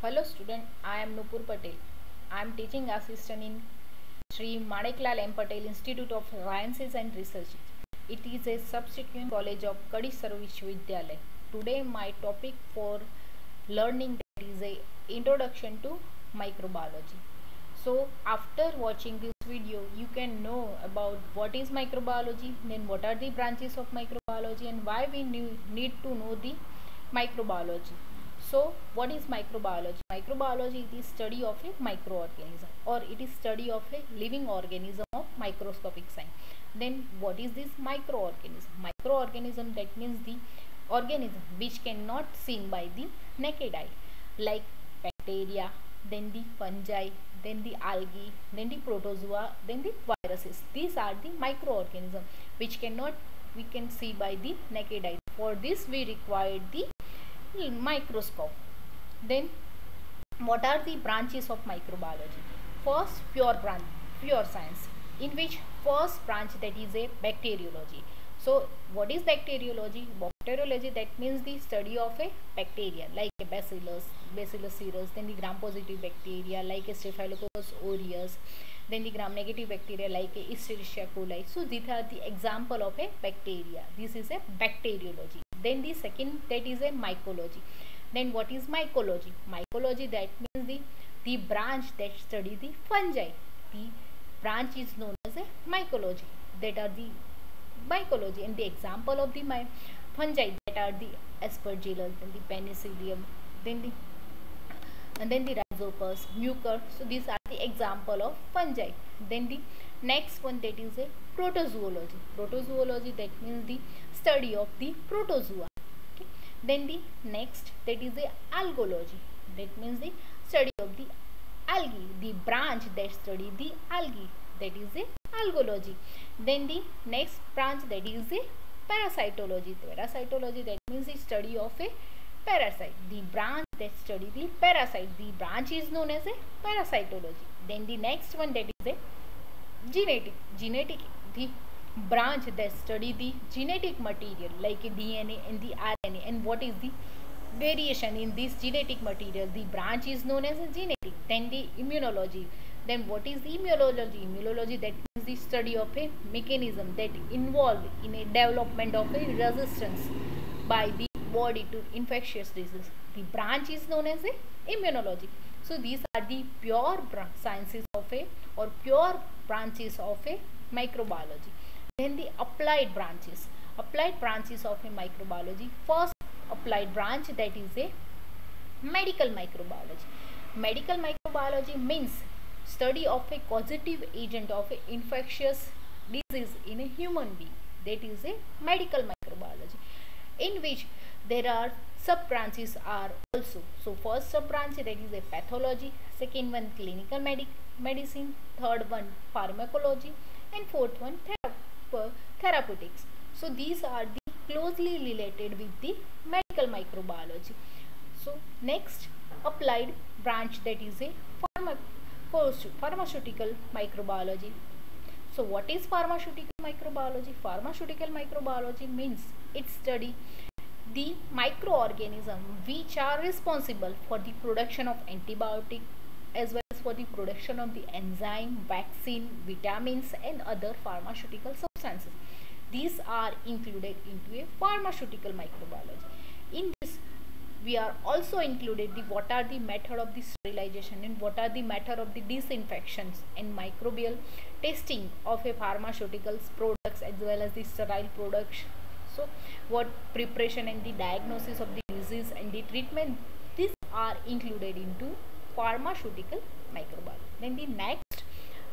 Hello student, I am Nupur Patel. I am teaching assistant in Sri Maneklal M. Patel Institute of Sciences and Research. It is a subsequent college of Kadi Sarv Vishwavidyalaya. Today my topic for learning that is a introduction to microbiology. So after watching this video you can know about what is microbiology, then what are the branches of microbiology and why we need to know the microbiology. So what is microbiology? Microbiology is the study of a microorganism, or it is study of a living organism of microscopic size. Then what is this microorganism? Microorganism, that means the organism which cannot seen by the naked eye, like bacteria, then the fungi, then the algae, then the protozoa, then the viruses. These are the microorganisms which we can see by the naked eye. For this we require the microscope. Then what are the branches of microbiology? First, pure science, in which first branch, that is a bacteriology. So what is bacteriology? Bacteriology, that means the study of a bacteria like a bacillus cereus, then the gram positive bacteria like a staphylococcus aureus, then the gram negative bacteria like a Escherichia coli. So these are the example of a bacteria. This is a bacteriology. Then the second, that is a mycology. Then what is mycology? Mycology, that means the branch that study the fungi. The branch is known as a mycology. That are the mycology, and the example of the fungi, that are the aspergillus, then the penicillium, then the rhizopus, mucor. So these are the example of fungi. Then the next one, that is a protozoology. Protozoology, that means the study of the protozoa. Okay. Then the next, that is a algology. That means the study of the algae, the branch that study the algae, that is a algology. Then the next branch, that is a parasitology. Parasitology, that means the study of a parasite, the branch that study the parasite. The branch is known as a parasitology. Then the next one, that is a genetic, the branch that study the genetic material like DNA and the RNA, and what is the variation in this genetic material. The branch is known as a genetic. Then the immunology. Then what is the immunology? Immunology, that means the study of a mechanism that involved in a development of a resistance by the body to infectious disease. The branch is known as a immunology. So these are the pure sciences of a, or pure branches of a microbiology. Then the applied branches. Applied branches of a microbiology. First applied branch, that is a medical microbiology. Medical microbiology means study of a causative agent of a infectious disease in a human being. That is a medical microbiology, in which there are sub branches are also. So first sub branch, that is a pathology, second one clinical medicine, third one pharmacology, and fourth one therapeutics. So these are the closely related with the medical microbiology. So next applied branch, that is a pharmaceutical microbiology. So what is pharmaceutical microbiology? Pharmaceutical microbiology means it study the microorganism which are responsible for the production of antibiotic, as well as for the production of the enzyme, vaccine, vitamins, and other pharmaceutical substances. These are included into a pharmaceutical microbiology. In this we are also included the what are the method of the sterilization and what are the method of the disinfections and microbial testing of a pharmaceuticals products, as well as the sterile products. So what preparation and the diagnosis of the disease and the treatment, these are included into pharmaceutical microbiology. Then the next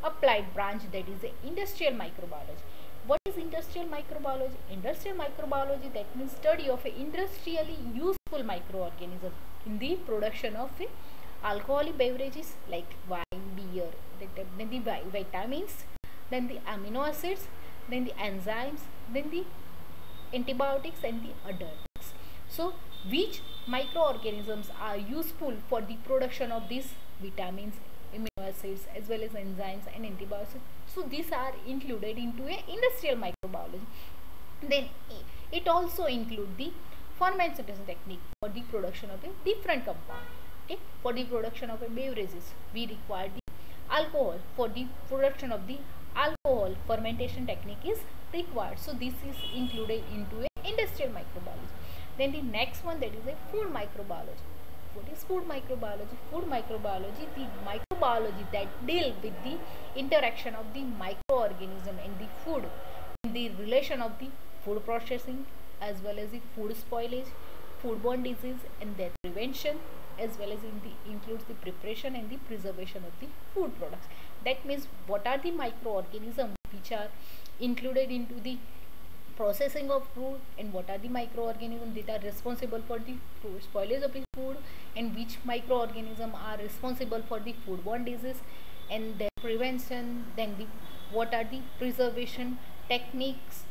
applied branch, that is the industrial microbiology. What is industrial microbiology? Industrial microbiology, that means study of a industrially useful microorganism in the production of alcoholic beverages like wine, beer, then the vitamins, then the amino acids, then the enzymes, then the antibiotics, and the other. So which microorganisms are useful for the production of these vitamins, amino acids, as well as enzymes and antibiotics? So these are included into a industrial microbiology. Then it also includes the fermentation technique for the production of a different compound. Okay, for the production of a beverages we require the alcohol. For the production of the alcohol, fermentation technique is required. So this is included into a industrial microbiology. Then the next one, that is a food microbiology. What is food microbiology? Food microbiology, the microbiology that deal with the interaction of the microorganism and the food, in the relation of the food processing as well as the food spoilage, foodborne disease and their prevention, as well as includes the preparation and the preservation of the food products. That means what are the microorganisms which are included into the processing of food, and what are the microorganisms that are responsible for the spoilage of the food, and which microorganisms are responsible for the foodborne disease and their prevention. Then what are the preservation techniques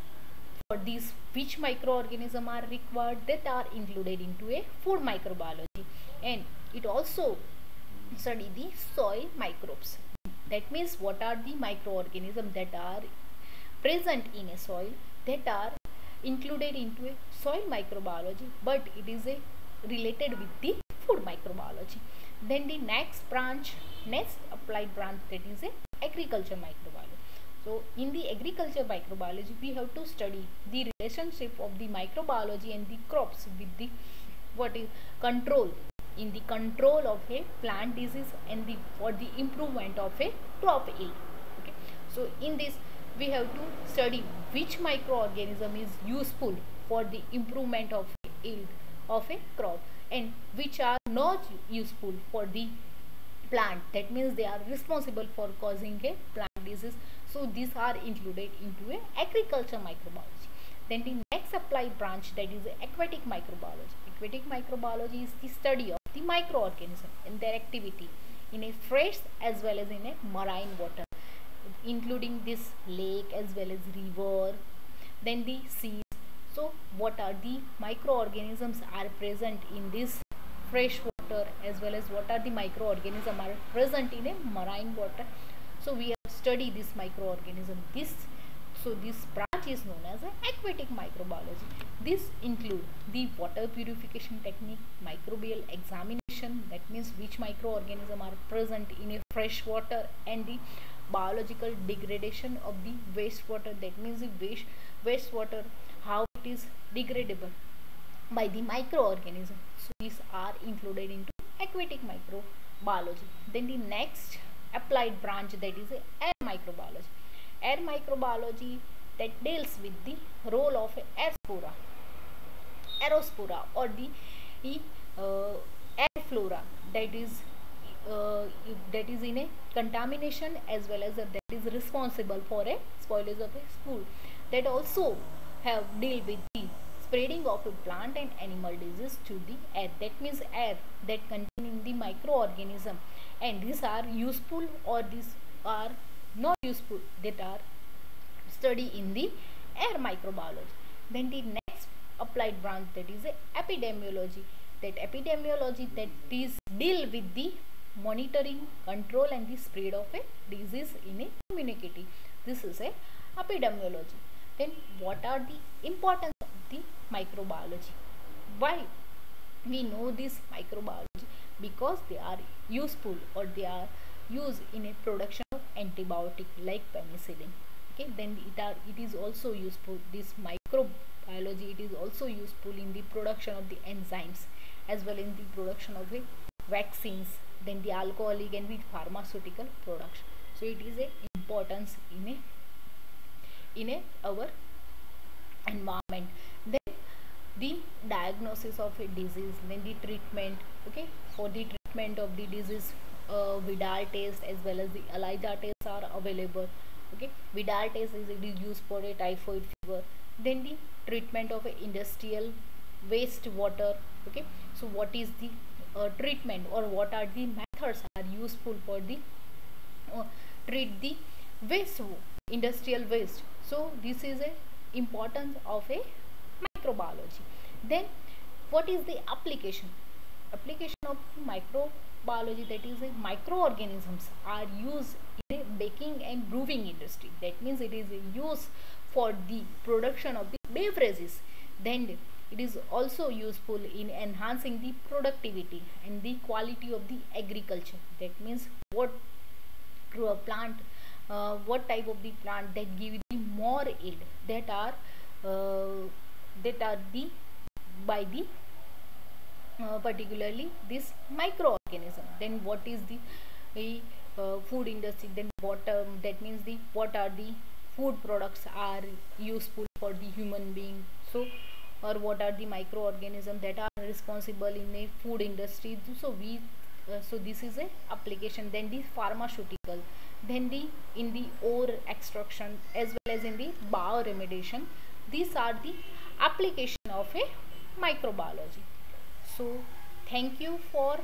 for these, which microorganisms are required, that are included into a food microbiology. And it also study the soil microbes. That means what are the microorganisms that are present in a soil, that are included into a soil microbiology, but it is a related with the food microbiology. Then the next applied branch, that is a agriculture microbiology. So in the agriculture microbiology we have to study the relationship of the microbiology and the crops with the control, in the control of a plant disease and for the improvement of a crop yield. Okay, so in this we have to study which microorganism is useful for the improvement of yield of a crop, and which are not useful for the plant, that means they are responsible for causing a plant disease. So these are included into a agriculture microbiology. Then the next applied branch, that is aquatic microbiology. Aquatic microbiology is the study of the microorganism and their activity in a fresh as well as in a marine water, including this lake as well as river, then the seas. So what are the microorganisms are present in this fresh water, as well as what are the microorganisms are present in a marine water. So we have studied this microorganism. This branch is known as aquatic microbiology. This include the water purification technique, microbial examination, that means which microorganisms are present in a fresh water, and the biological degradation of the wastewater, that means the wastewater, how it is degradable by the microorganism. So these are included into aquatic microbiology. Then the next applied branch, that is air microbiology. Air microbiology that deals with the role of aerospora or the air flora, that is in a contamination as well as that is responsible for a spoilage of a food, that also have deal with the spreading of a plant and animal disease to the air. That means air that containing the microorganism, and these are useful or these are not useful, that are study in the air microbiology. Then the next applied branch, that is epidemiology. That epidemiology that is deal with the monitoring, control and the spread of a disease in a community. This is a epidemiology. Then what are the importance of the microbiology? Why we know this microbiology? Because they are useful, or they are used in a production of antibiotic like penicillin. Okay, then it is also useful, this microbiology, it is also useful in the production of the enzymes as well in the production of the vaccines, then the alcoholic and the pharmaceutical production. So it is a importance in our environment. Then the diagnosis of a disease, then the treatment. Okay, for the treatment of the disease, Vidal test as well as the ELISA tests are available. Okay, Vidal test is used for a typhoid fever. Then the treatment of a industrial waste water. Okay, so what is the treatment, or what are the methods are useful for the treat the waste, industrial waste. So this is a importance of a microbiology. Then what is the application of microbiology? That is microorganisms are used in a baking and brewing industry. That means it is used for the production of the beverages. Then It is also useful in enhancing the productivity and the quality of the agriculture. That means what plant, what type of the plant that give the more yield, uh, that are the by the particularly this microorganism. Then what is the food industry? Then what that means the what are the food products are useful for the human being. So or what are the microorganisms that are responsible in a food industry. So we so this is a application. Then the pharmaceutical, then the in the ore extraction as well as in the bioremediation. These are the application of a microbiology. So thank you for